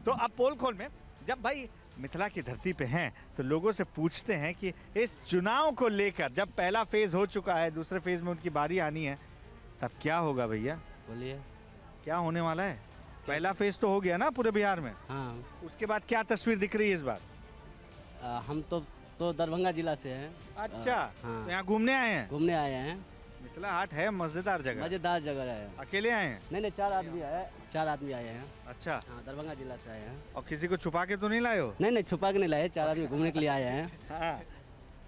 तो अब पोल खोल में जब भाई मिथिला की धरती पे हैं तो लोगों से पूछते हैं कि इस चुनाव को लेकर जब पहला फेज हो चुका है, दूसरे फेज में उनकी बारी आनी है, तब क्या होगा भैया? बोलिए। क्या होने वाला है? पहला फेज तो हो गया ना पूरे बिहार में, हाँ। उसके बाद क्या तस्वीर दिख रही है इस बार? हम तो दरभंगा जिला से हैं। अच्छा, हाँ। तो यहाँ घूमने आए हैं? घूमने आए हैं। मिथिला हाट है मजेदार जगह। मजेदार जगह है। अकेले आए हैं? नहीं 4 आदमी आए, 4 आदमी आए हैं। अच्छा। हाँ, दरभंगा जिला से आए हैं। और किसी को छुपा के तो नहीं लाए हो? नहीं छुपा के नहीं लाए, 4 आदमी घूमने के लिए आए हैं। हाँ।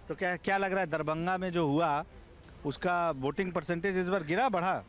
तो क्या लग रहा है दरभंगा में जो हुआ उसका वोटिंग परसेंटेज इस बार गिरा बढ़ा?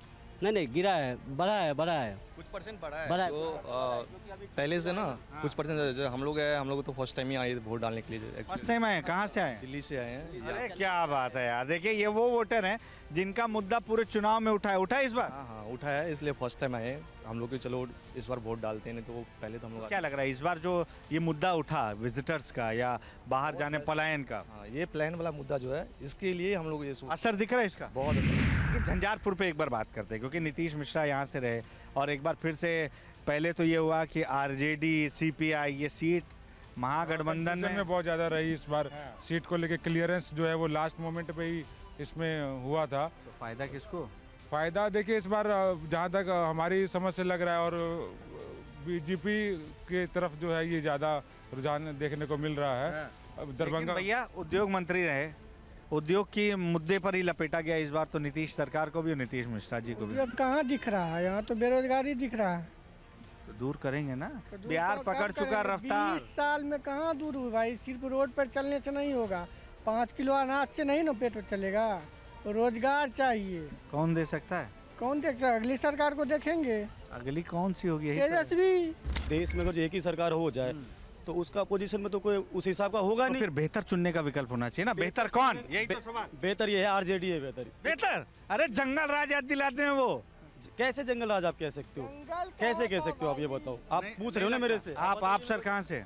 नहीं गिरा है, बढ़ा है। कुछ परसेंट बढ़ा है। बढ़ा है। तो पहले से ना कुछ परसेंट हम लोग तो फर्स्ट टाइम ही आए वोट डालने के लिए। फर्स्ट टाइम आए? कहाँ से आए? दिल्ली से आए हैं। अरे क्या बात है यार, देखिए ये वो वोटर हैं जिनका मुद्दा पूरे चुनाव में उठा इस बार। हाँ उठा है, इसलिए फर्स्ट टाइम आए हम लोग। चलो इस बार वोट डालते हैं, नहीं तो पहले तो हम लोग। क्या लग रहा है इस बार जो ये मुद्दा उठा विजिटर्स का या बाहर जाने पलायन का? हाँ, ये प्लान वाला मुद्दा जो है इसके लिए हम लोग ये असर दिख रहा है इसका? बहुत असर। झंझारपुर पे एक बार बात करते हैं क्योंकि नीतीश मिश्रा यहाँ से रहे और एक बार फिर से पहले तो ये हुआ कि आरजेडी सीपीआई ये सीट महागठबंधन में बहुत ज़्यादा रही। इस बार सीट को लेके क्लियरेंस जो है वो लास्ट मोमेंट पे ही इसमें हुआ था। तो फायदा किसको? फायदा देखिए इस बार जहाँ तक हमारी समझ से लग रहा है, और बीजेपी के तरफ जो है ये ज़्यादा रुझान देखने को मिल रहा है। अब दरभंगा भैया उद्योग मंत्री रहे, उद्योग की मुद्दे पर ही लपेटा गया इस बार तो नीतीश सरकार को भी और नीतीश मिश्रा जी को भी। अब कहाँ दिख रहा है? यहाँ तो बेरोजगारी दिख रहा है। तो दूर करेंगे ना, बिहार पकड़ चुका रफ्तार। 20 साल में कहाँ दूर हुआ भाई? सिर्फ रोड पर चलने से नहीं होगा, 5 किलो अनाज से नहीं ना पेट चलेगा। रोजगार चाहिए। कौन दे सकता है? कौन देख सकता है? अगली सरकार को देखेंगे। अगली कौन सी होगी? तेजस्वी। देश में अगर एक ही सरकार हो जाए तो उसका अपोजिशन में तो कोई उस हिसाब का होगा नहीं। फिर बेहतर चुनने का विकल्प होना चाहिए ना। बेहतर कौन? यही तो सवाल। बेहतर ये है आरजेडी है बेहतर। अरे जंगल राज याद दिलाते हैं वो। कैसे जंगल राज आप कह सकते हो? कैसे कह सकते हो आप ये बताओ? आप पूछ रहे हो ना मेरे से। आप सर कहाँ से?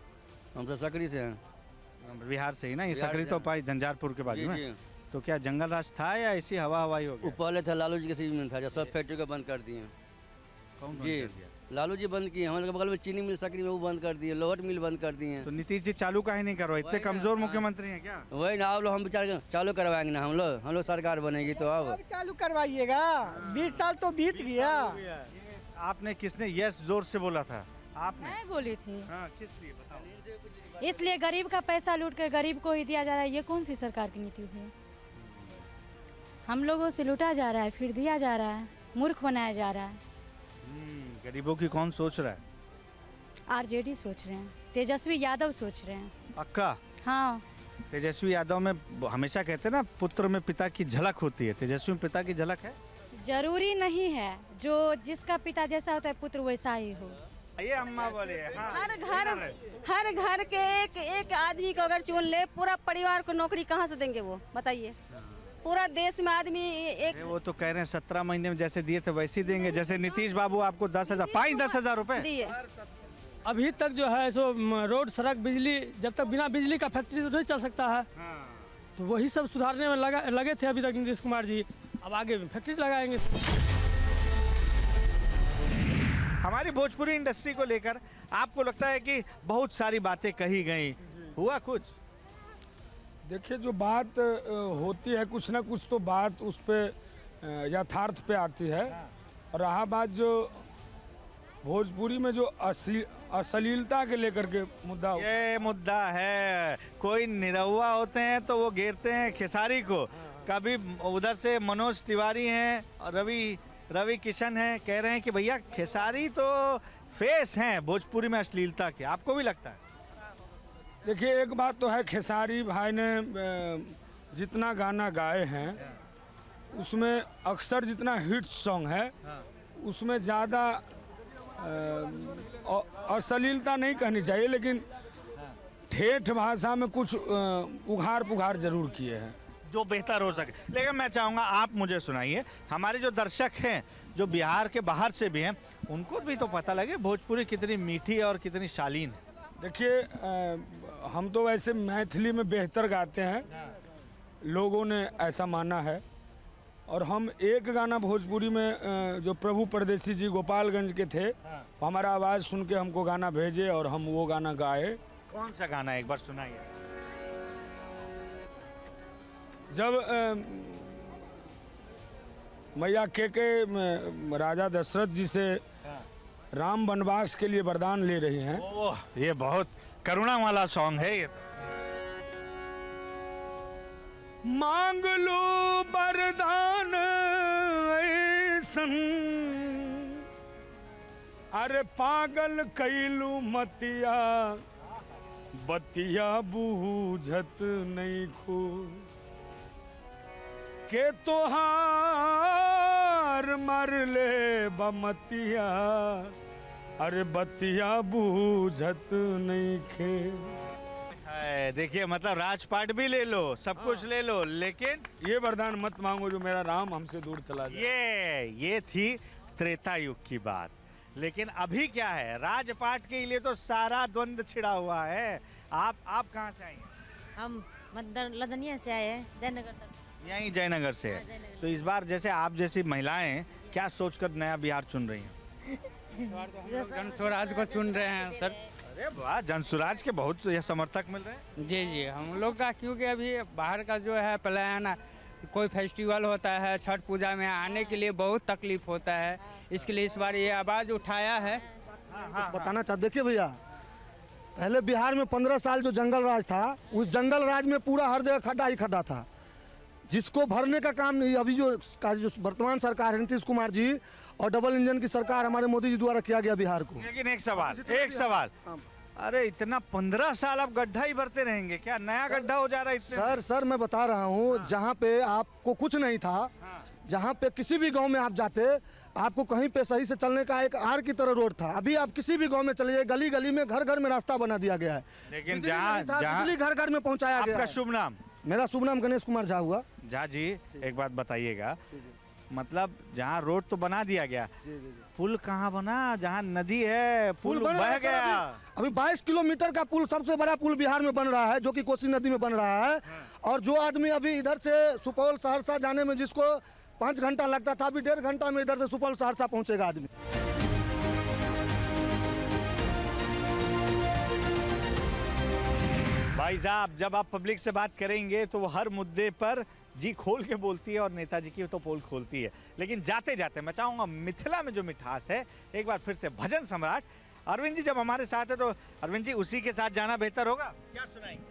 हम तो सकरी से हैं। बिहार से ही ना? ये सकरी तो पाई झंझारपुर के बाजू में। तो क्या जंगल राज था या ऐसी हवाई हो गया? पहले था लालू जी के सीजन में था, जब सब फैक्ट्री को बंद कर दिए। जी लालू जी बंद किए। हमारे बगल में चीनी मिल सकरी में वो बंद कर दिए, लोहट मिल बंद कर दिए। तो नीतीश जी चालू काहे नहीं करवाए? इतने कमजोर मुख्यमंत्री हैं क्या? वही ना, आप लोग हम चालू करवाएंगे ना। हम लोग सरकार बनेगी तो अब चालू करवाइएगा। 20 साल तो बीत गया। आपने किसने यस जोर से बोला था? आपने? मैं बोली थी। हाँ, किस लिए बताओ? इसलिए गरीब का पैसा लूट कर गरीब को ही दिया जा रहा है। ये कौन सी सरकार की नीति हुई? हम लोगों से लूटा जा रहा है फिर दिया जा रहा है, मूर्ख बनाया जा रहा है। गरीबों की कौन सोच रहा है? आरजेडी सोच रहे हैं, तेजस्वी यादव सोच रहे हैं। पक्का? हाँ। तेजस्वी यादव में हमेशा कहते हैं ना पुत्र में पिता की झलक होती है, तेजस्वी में पिता की झलक है? जरूरी नहीं है, जो जिसका पिता जैसा होता है पुत्र वैसा ही हो। ये अम्मा बोले। हाँ, हर घर के एक आदमी को अगर चुन ले, पूरा परिवार को नौकरी कहाँ से देंगे वो बताइए? पूरा देश में आदमी एक। वो तो कह रहे हैं 17 महीने में जैसे दिए थे वैसे ही देंगे। जैसे नीतीश बाबू आपको 10,000 10,000 रुपए दिए। अभी तक जो है सो रोड सड़क बिजली, जब तक बिना बिजली का फैक्ट्री तो नहीं चल सकता है। तो वही सब सुधारने में लगे थे अभी तक नीतीश कुमार जी। अब आगे फैक्ट्री लगाएंगे। हमारी भोजपुरी इंडस्ट्री को लेकर आपको लगता है कि बहुत सारी बातें कही गई, हुआ कुछ? देखिए जो बात होती है कुछ ना कुछ तो बात उस पे यथार्थ पे आती है। और रहा बात जो भोजपुरी में जो अश्लीलता के लेकर के मुद्दा, ये मुद्दा है। कोई निरहुआ होते हैं तो वो घेरते हैं खेसारी को। कभी उधर से मनोज तिवारी हैं और रवि किशन हैं, कह रहे हैं कि भैया खेसारी तो फेस हैं भोजपुरी में अश्लीलता के। आपको भी लगता है? देखिए एक बात तो है, खेसारी भाई ने जितना गाना गाए हैं उसमें अक्सर जितना हिट सॉन्ग है उसमें ज़्यादा अश्लीलता नहीं कहनी चाहिए, लेकिन ठेठ भाषा में कुछ उघार पुघार जरूर किए हैं जो बेहतर हो सके। लेकिन मैं चाहूँगा आप मुझे सुनाइए, हमारे जो दर्शक हैं जो बिहार के बाहर से भी हैं उनको भी तो पता लगे भोजपुरी कितनी मीठी और कितनी शालीन है। देखिए हम तो वैसे मैथिली में बेहतर गाते हैं, लोगों ने ऐसा माना है। और हम एक गाना भोजपुरी में जो प्रभु परदेसी जी गोपालगंज के थे, वो हमारा आवाज़ सुन के हमको गाना भेजे और हम वो गाना गाए। कौन सा गाना एक बार सुनाइए। जब मैया के राजा दशरथ जी से राम वनवास के लिए वरदान ले रही हैं। ओह, ये बहुत करुणा वाला सॉन्ग है ये। मांग लो वरदान ऐसन, अरे पागल कैलू मतिया, बतिया बूझत नहीं खो के तोहार मर ले बमतिया, अरे बतिया बूझत नहीं खे। देखिए मतलब राजपाट भी ले लो, सब कुछ ले लो, लेकिन ये वरदान मत मांगो जो मेरा राम हमसे दूर चला जाए। ये थी त्रेता युग की बात। लेकिन अभी क्या है, राजपाट के लिए तो सारा द्वंद छिड़ा हुआ है। आप कहाँ से आई हैं? हम लदनिया से आए हैं, जयनगर तक। यहीं जयनगर से है। तो इस बार जैसे आप जैसी महिलाएं क्या सोचकर नया बिहार चुन रही हैं? इस बार तो हम लोग जन स्वराज को चुन रहे हैं सर। अरे वाह, जन स्वराज के बहुत ये समर्थक मिल रहे हैं। जी जी, हम लोग का क्योंकि अभी बाहर का जो है प्लान, कोई फेस्टिवल होता है, छठ पूजा में आने के लिए बहुत तकलीफ होता है, इसके लिए इस बार ये आवाज़ उठाया है। बताना चाहते, देखिए भैया, पहले बिहार में 15 साल जो जंगल राज था, उस जंगल राज में पूरा हर जगह खड्डा ही खड्डा था, जिसको भरने का काम नहीं। अभी जो वर्तमान सरकार है नीतीश कुमार जी और डबल इंजन की सरकार हमारे मोदी जी द्वारा किया गया बिहार को। लेकिन एक सवाल, अरे इतना 15 साल आप गड्ढा ही भरते रहेंगे क्या? नया गड्ढा हो जा रहा है सर मैं बता रहा हूँ, जहाँ पे आपको कुछ नहीं था, जहाँ पे किसी भी गांव में आप जाते, आपको कहीं पे सही से चलने का एक आर की तरह रोड था। अभी आप किसी भी गांव में चले जाइए, गली गली में घर घर में रास्ता बना दिया गया है। लेकिन जहाँ बिजली घर घर में पहुँचाया गया। आपका शुभ नाम? मेरा शुभ नाम गणेश कुमार झा हुआ। झा जी, एक बात बताइएगा, मतलब जहाँ रोड तो बना दिया गया, पुल कहाँ बना? जहाँ नदी है पुल बह गया। अभी 22 किलोमीटर का पुल, सबसे बड़ा पुल बिहार में बन रहा है, जो कि कोसी नदी में बन रहा है। और जो आदमी अभी इधर से सुपौल सहरसा जाने में जिसको 5 घंटा लगता था, अभी 1.5 घंटा में इधर से सुपौल सहरसा पहुंचेगा आदमी। भाई साहब, जब आप पब्लिक से बात करेंगे तो वो हर मुद्दे पर जी खोल के बोलती है और नेताजी की तो पोल खोलती है। लेकिन जाते जाते मैं चाहूँगा मिथिला में जो मिठास है, एक बार फिर से भजन सम्राट अरविंद जी जब हमारे साथ है, तो अरविंद जी उसी के साथ जाना बेहतर होगा। क्या सुनाएंगे?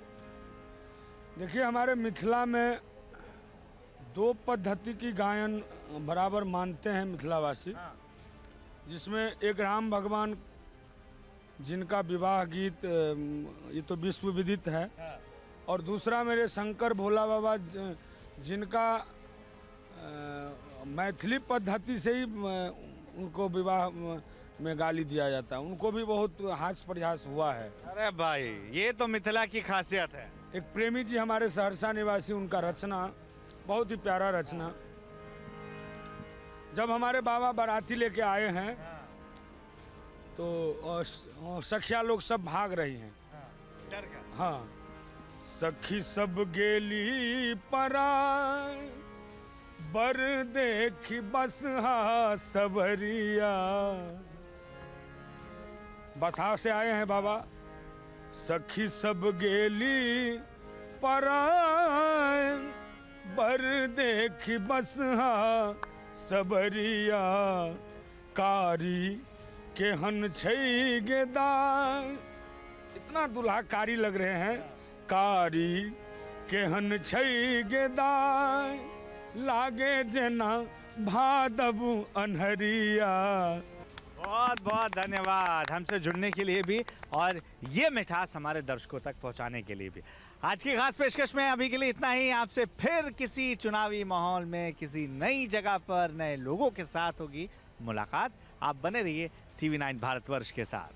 देखिए, हमारे मिथिला में 2 पद्धति की गायन बराबर मानते हैं मिथिलावासी, जिसमें एक राम भगवान जिनका विवाह गीत ये तो विश्व विदित है, और दूसरा मेरे शंकर भोला बाबा जिनका मैथिली पद्धति से ही उनको विवाह में गाली दिया जाता है। उनको भी बहुत हास्य परिहास हुआ है। अरे भाई, ये तो मिथिला की खासियत है। एक प्रेमी जी हमारे सहरसा निवासी, उनका रचना बहुत ही प्यारा रचना। जब हमारे बाबा बाराती लेके आए हैं तो सखिया लोग सब भाग रही हैं। हाँ, सखी सब गेली पराय, बर देखी बसहा सबरिया। बसहा से आए हैं बाबा। सखी सब गेली पराय, बर देखी बसहा सबरिया। कारी केहन छै गेदाय, इतना दुल्हाकारी लग रहे हैं। कारी केहन छै गेदाय, लागे जेना भादव अन्हरिया। बहुत बहुत धन्यवाद हमसे जुड़ने के लिए भी, और ये मिठास हमारे दर्शकों तक पहुंचाने के लिए भी। आज की खास पेशकश में अभी के लिए इतना ही। आपसे फिर किसी चुनावी माहौल में, किसी नई जगह पर, नए लोगों के साथ होगी मुलाकात। आप बने रहिए TV9 भारतवर्ष के साथ।